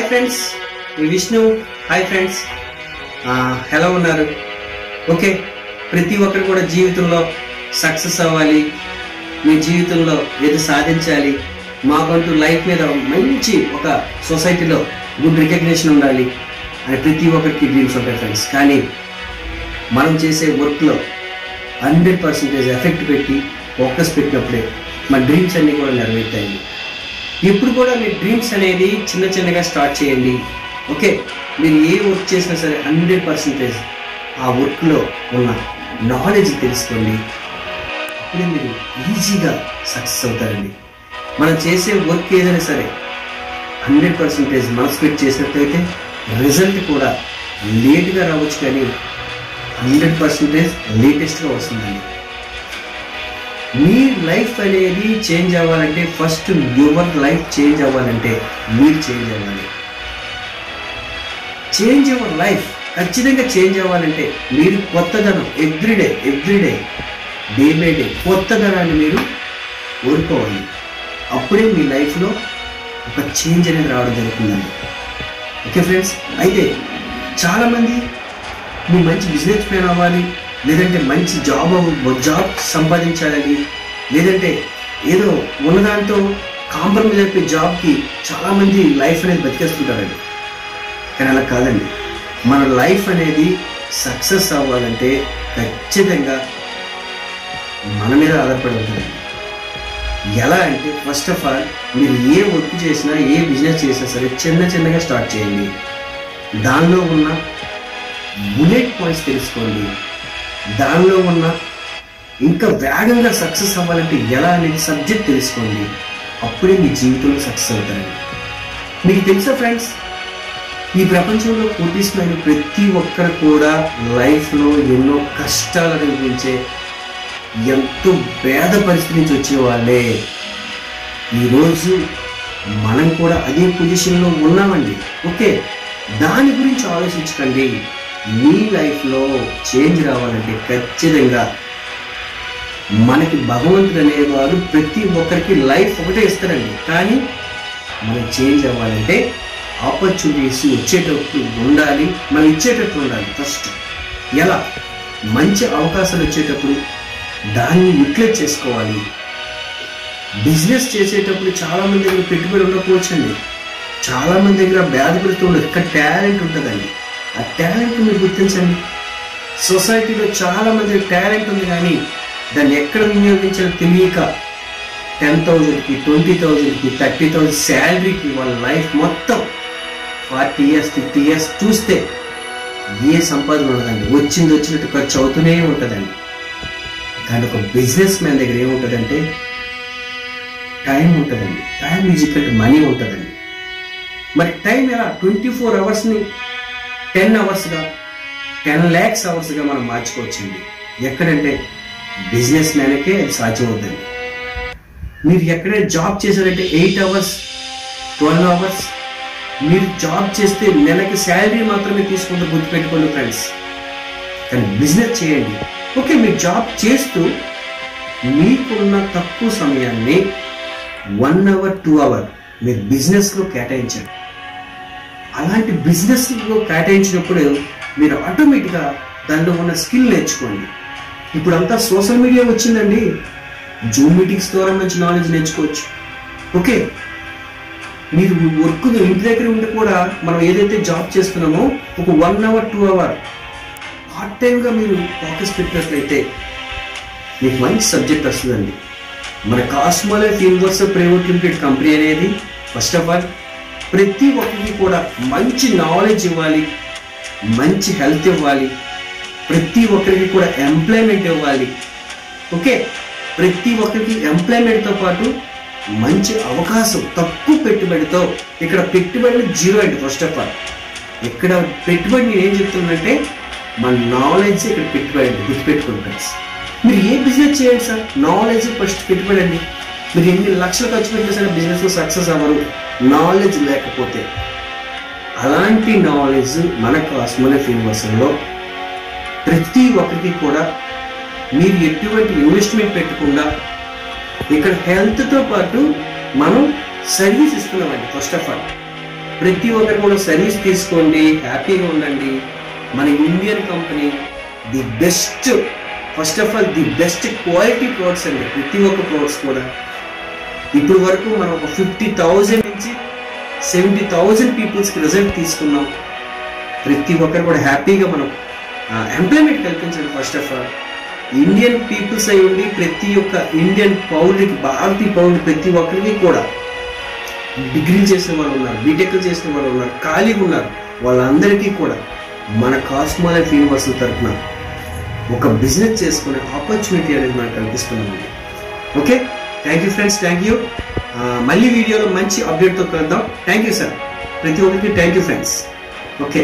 Hi friends, మీ Vishnu. Hi friends, ఎలా ఉన్నారు? Okay, ప్రతి ఒక్కరు కూడా జీవితంలో సక్సెస్ అవ్వాలి, మీ జీవితంలో ఏదో సాధించాలి, మాకంటూ లైఫ్ మీద మంచి ఒక సొసైటీలో గుడ్ రికగ్నిషన్ ఉండాలి అని ప్రతి ఒక్కరికి డ్రీమ్స్ ఉంటాయి ఫ్రెండ్స్. కానీ మనం చేసే వర్క్లో 100% ఎఫెక్ట్ పెట్టి ఫోకస్ పెట్టినప్పుడే మన డ్రీమ్స్ అన్నీ కూడా నెరవేరుతాయి. ఇప్పుడు కూడా మీ డ్రీమ్స్ అనేది చిన్న చిన్నగా స్టార్ట్ చేయండి. ఓకే, మీరు ఏ వర్క్ చేసినా సరే 100% ఆ వర్క్లో ఉన్న నాలెడ్జ్ తెలుసుకోండి. అప్పుడే మీరు ఈజీగా సక్సెస్ అవుతారండి. మనం చేసే వర్క్ ఏదైనా సరే 100% మనసు పెట్టి చేసినట్లయితే రిజల్ట్ కూడా లేట్గా రావచ్చు, కానీ 100% లేటెస్ట్గా వస్తుందండి. మీ లైఫ్ అనేది చేంజ్ అవ్వాలంటే ఫస్ట్ యువర్ లైఫ్ చేంజ్ అవ్వాలంటే మీరు చేంజ్ అవ్వాలి. చేంజ్ యువర్ లైఫ్ ఖచ్చితంగా చేంజ్ అవ్వాలంటే మీరు కొత్తదనం ఎవ్రీడే డే బై డే కొత్తదనాన్ని మీరు కోరుకోవాలి. అప్పుడే మీ లైఫ్లో ఒక చేంజ్ అనేది రావడం జరుగుతుందండి. ఓకే ఫ్రెండ్స్, అయితే చాలామంది మీ మంచి బిజినెస్ మ్యాన్ అవ్వాలి, లేదంటే మంచి జాబ్ సంపాదించాలని, లేదంటే ఏదో ఉన్నదాంతో కాంప్రమైజ్ అయిపోయి జాబ్కి చాలామంది లైఫ్ అనేది బతికేస్తుంటారండి. కానీ అలా కాదండి. మన లైఫ్ అనేది సక్సెస్ అవ్వాలంటే ఖచ్చితంగా మన మీద ఆధారపడి ఉంటుంది. ఎలా అంటే ఫస్ట్ ఆఫ్ ఆల్ మీరు ఏ వర్క్ చేసినా, ఏ బిజినెస్ చేసినా సరే చిన్నగా స్టార్ట్ చేయండి. దానిలో ఉన్న బుల్లెట్ పాయింట్స్ తెలుసుకోండి. దానిలో ఉన్న ఇంకా వేగంగా సక్సెస్ అవ్వాలంటే ఎలా అనేది సబ్జెక్ట్ తెలుసుకోండి. అప్పుడే మీ జీవితంలో సక్సెస్ అవుతారండి. మీకు తెలుసా ఫ్రెండ్స్, ఈ ప్రపంచంలో కోటీశ్వరులు ప్రతి ఒక్కరు కూడా లైఫ్లో ఎన్నో కష్టాలు అనుభవించే ఎంతో పేద పరిస్థితి నుంచి వచ్చేవాళ్ళే. ఈరోజు మనం కూడా అదే పొజిషన్లో ఉన్నామండి. ఓకే, దాని గురించి ఆలోచించకండి. మీ లైఫ్లో చేంజ్ రావాలంటే ఖచ్చితంగా మనకి భగవంతుడు అనేవాడు ప్రతి ఒక్కరికి లైఫ్ ఒకటే ఇస్తారండి. కానీ మనం చేంజ్ అవ్వాలంటే ఆపర్చునిటీస్ వచ్చేటప్పుడు ఉండాలి, మనం ఇచ్చేటట్టు ఉండాలి. ఫస్ట్ ఎలా మంచి అవకాశాలు వచ్చేటప్పుడు దాన్ని యూటిలైజ్ చేసుకోవాలి. బిజినెస్ చేసేటప్పుడు చాలామంది దగ్గర పెట్టుబడి ఉండకపోవచ్చండి, చాలామంది దగ్గర బాధపడుతూ ఉండదు. ఇక్కడ టాలెంట్ ఉంటుందండి. ఆ టాలెంట్ మీరు గుర్తించండి. సొసైటీలో చాలామంది టాలెంట్ ఉంది, కానీ దాన్ని ఎక్కడ వినియోగించాలో తెలియక 10,000కి 20,000కి 30,000 శాలరీకి వాళ్ళ లైఫ్ మొత్తం 40 years 50 years చూస్తే ఏ సంపాదన ఉండదండి. వచ్చినట్టు ఖర్చు అవుతూనే ఉంటుందండి. కానీ ఒక బిజినెస్ మ్యాన్ దగ్గర ఏముంటుందంటే టైం ఉంటుందండి. Time is equal to money ఉంటుందండి. మరి టైం ఎలా 24 hours-ని 10 hours-గా 10 lakhs hours-గా మనం మార్చుకోవచ్చండి. ఎక్కడంటే బిజినెస్ మ్యాన్కే అది సాధ్యం అవుతుంది. మీరు ఎక్కడైనా జాబ్ చేశారంటే 8 hours 12 hours మీరు జాబ్ చేస్తే నెలకి శాలరీ మాత్రమే తీసుకుంటూ గుర్తుపెట్టుకోండి ఫ్రెండ్స్. కానీ బిజినెస్ చేయండి. ఓకే, మీరు జాబ్ చేస్తూ మీకున్న తక్కువ సమయాన్ని 1 hour 2 hours మీరు బిజినెస్లో కేటాయించండి. అలాంటి బిజినెస్లో కేటాయించినప్పుడు మీరు ఆటోమేటిక్గా దానిలో ఉన్న స్కిల్ నేర్చుకోండి. ఇప్పుడు అంతా సోషల్ మీడియా వచ్చిందండి. జూమ్ మీటింగ్స్ ద్వారా మంచి నాలెడ్జ్ నేర్చుకోవచ్చు. ఓకే, మీరు వర్క్ ఇంటి దగ్గర ఉండి కూడా మనం ఏదైతే జాబ్ చేస్తున్నామో ఒక 1 hour 2 hours పార్ట్ టైంగా మీరు ఫోకస్ పెట్టినట్లయితే మీకు మంచి సబ్జెక్ట్ వస్తుందండి. మన Cosmolife universal private limited company అనేది ఫస్ట్ ఆఫ్ ఆల్ ప్రతి ఒక్కరికి కూడా మంచి నాలెడ్జ్ ఇవ్వాలి, మంచి హెల్త్ ఇవ్వాలి, ప్రతి ఒక్కరికి కూడా ఎంప్లాయ్మెంట్ ఇవ్వాలి. ఓకే, ప్రతి ఒక్కరికి ఎంప్లాయ్మెంట్తో పాటు మంచి అవకాశం తక్కువ పెట్టుబడితో. ఇక్కడ పెట్టుబడి 0 అండి. ఫస్ట్ ఆఫ్ ఆల్ ఇక్కడ పెట్టుబడి నేను ఏం చెప్తున్నానంటే మన నాలెడ్జ్ ఇక్కడ పెట్టుబడి అండి. గుర్తుపెట్టుకుంటారు. మీరు ఏ బిజినెస్ చేయండి సార్, నాలెడ్జ్ ఫస్ట్ పెట్టుబడి అండి. మీరు ఎన్ని లక్షలు ఖర్చు పెట్టినా సరే బిజినెస్లో సక్సెస్ అవ్వరు నాలెడ్జ్ లేకపోతే. అలాంటి నాలెడ్జ్ మన కాస్మోలైఫ్ యూనివర్సల్లో ప్రతి ఒక్కరికి కూడా మీరు ఎటువంటి ఇన్వెస్ట్మెంట్ పెట్టకుండా ఇక్కడ హెల్త్తో పాటు మనం సర్వీస్ ఇస్తున్నామండి. ఫస్ట్ ఆఫ్ ఆల్ ప్రతి ఒక్కరు కూడా సర్వీస్ తీసుకోండి, హ్యాపీగా ఉండండి. మన Indian company the best, first of all the best quality products అండి. ప్రతి ఒక్క ప్రోడక్ట్స్ కూడా ఇప్పుడు వరకు మనం ఒక 50,000 నుంచి 70,000 పీపుల్స్కి రిజల్ట్ తీసుకున్నాం. ప్రతి ఒక్కరు కూడా హ్యాపీగా మనం ఎంప్లాయ్మెంట్ కల్పించండి. First of all Indian peoples అయి ఉండి ప్రతి ఒక్క ఇండియన్ పౌరుడికి, భారతీయ పౌరుడు ప్రతి ఒక్కరికి కూడా డిగ్రీలు చేసిన వాళ్ళు ఉన్నారు, బీటెక్లు చేసిన వాళ్ళు ఉన్నారు, ఖాళీగా ఉన్నారు. వాళ్ళందరికీ కూడా మన కాస్మోలైఫ్ యూనివర్సిటీ తరఫున ఒక బిజినెస్ చేసుకునే ఆపర్చునిటీ అనేది మనకు కల్పిస్తున్నాం. Okay, thank you friends, thank you. మళ్ళీ వీడియోలో మంచి అప్డేట్తో కలుద్దాం. థ్యాంక్ యూ సార్, ప్రతి ఒక్కరికి థ్యాంక్ యూ ఫ్రెండ్స్. ఓకే.